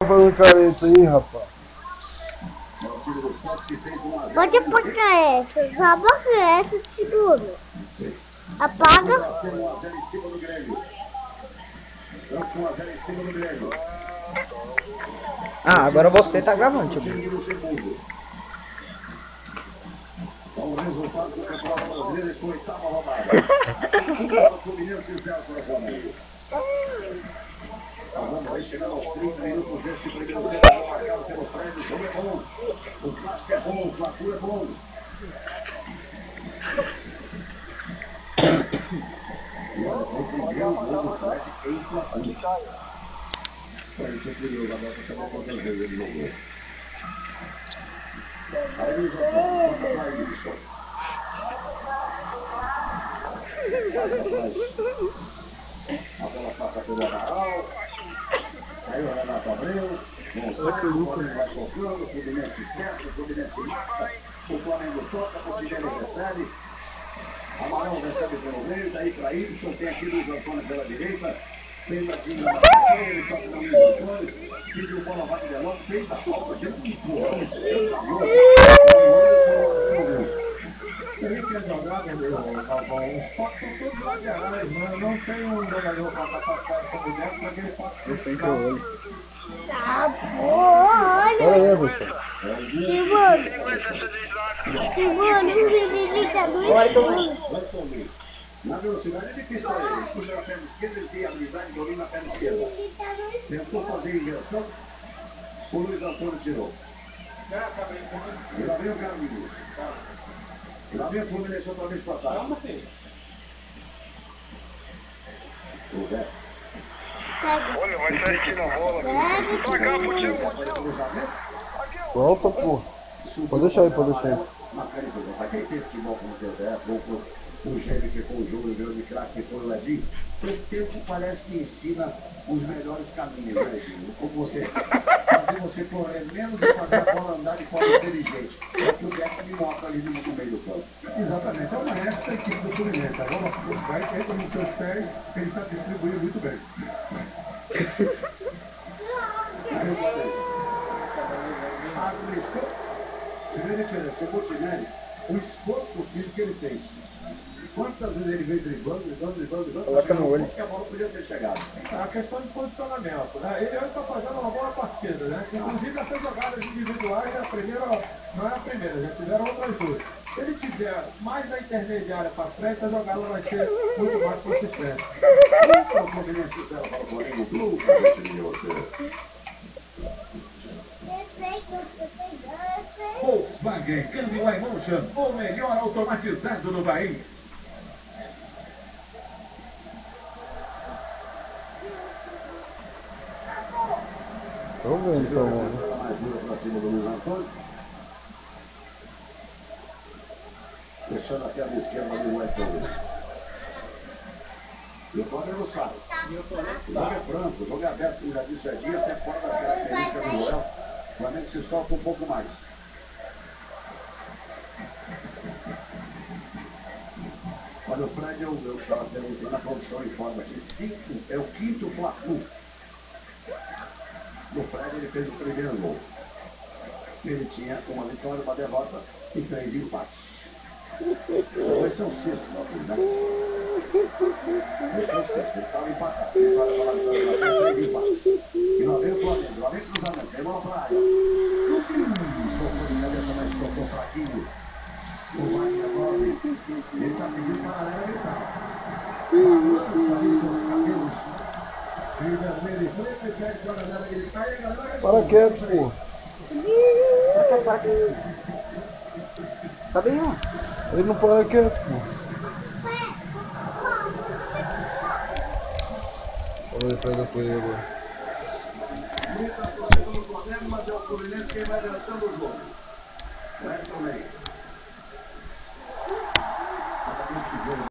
Fazendo careta aí, rapaz. Pode apagar essa, só apaga essa segura. Apaga. Ah, agora você tá gravando, tio. O resultado do Campeonato Brasileiro é a oitava rodada. O Fluminense 0 para o Flamengo. Vamos aí, chegando aos 30 minutos deste primeiro tempo, marcado pelo Fred. O jogo é bom. O clássico é bom, o Fla-Flu é bom. E olha, foi o primeiro gol do Fred em Fla-Flu. A gente é curioso agora para saber quantas vezes ele jogou. Aí eles vão para isso. A bola passa pelo Amaral. Aí o Renato Abreu. Gonçalo, o vai tocando. O Fluminense certo, o Fluminense mata. O Flamengo toca, o Portinelli recebe. Amaral recebe pelo meio, daí para Ibson. Tem aqui Luiz Antônio pela direita. Fez a time na marcação, ele toca no Luiz Antônio. Pediu bola vai de Delon, fez a falta dentro do empurrão. Ele quer jogar, meu Galvão, os fotos são todos laterais, mano. Não tem um jogador para passar como dentro, porque ele pode ficar. Tá bom, olha. Olha aí, você. Simone, o menino tá doido. Na velocidade ele quis para ele. Puxa a perna esquerda, ele tem habilidade de domina a perna esquerda. Tentou fazer inversão. O Luiz Antônio tirou. E lá vem o Carlinhos. E lá vem o Fluminense outra vez para trás. O Zé. Olha, vai sair aqui na bola. Tocar pro time. Volta, pô. Pode deixar aí, pode deixar aí. Mas quem fez futebol como o Zé, o Gênio que foi o Júlio, o grande craque que foi o Ledinho, esse tempo parece que ensina os melhores caminhos, né, Edinho? Como você fazer você correr menos e fazer a bola andar de forma inteligente. É o que o Beto me mostra ali no meio do campo. Exatamente, é o maestro da equipe do Fluminense. A bola vai, entra nos seus pés, ele está distribuindo muito bem. Aí o Guarani. Você vê a diferença, o Portinelli, o esforço físico que ele fez. Quantas vezes ele veio driblando, Coloca no olho. porque a bola podia ter chegado. A questão de posicionamento, né? Ele antes está fazendo uma boa partida, né? Inclusive essas jogadas individuais, a primeira, não é a primeira, já fizeram outras duas. Se ele tiver mais a intermediária para frente, a jogada vai ser muito mais consistente. O Fluminense fizeram para o Flamengo Clube, Volkswagen Câmbio iMotion, o melhor automatizado no país. Tô vendo, então, mano. Mais dura para cima do Luiz Antônio. Fechando a perna esquerda do Wellington. E o Flamengo sabe. O jogo é franco, o jogo é aberto, como já disse o Edinho, até fora das características do Joel. O Flamengo se solta um pouco mais. Olha, o Fred, eu estava perguntando na produção informa aqui, é o quinto Fla-Flu. O Fred, ele fez o primeiro gol. Ele tinha uma vitória, uma derrota e 3 empates. Então, esse é o sexto Fla-Flu, né? Esse é o sexto, ele estava empatado. Vitória para a vitória, 3 empates. E lá vem o Flamengo, lá vem o cruzamento, tem bola para a área. Tocou de cabeça, mas tocou fraquinho. O Wagner 9, ele está pedindo para a área gritar. Balança ali seus cabelos. E vermelho e preto, e pede para a galera gritar e a galera... Para quieto, pô. Tá bem, ó. Ele não para quieto, pô. Olha ele faz a coisa agora. Grita do Flamengo, mas é o Fluminense quem vai dançando o jogo. Vai também.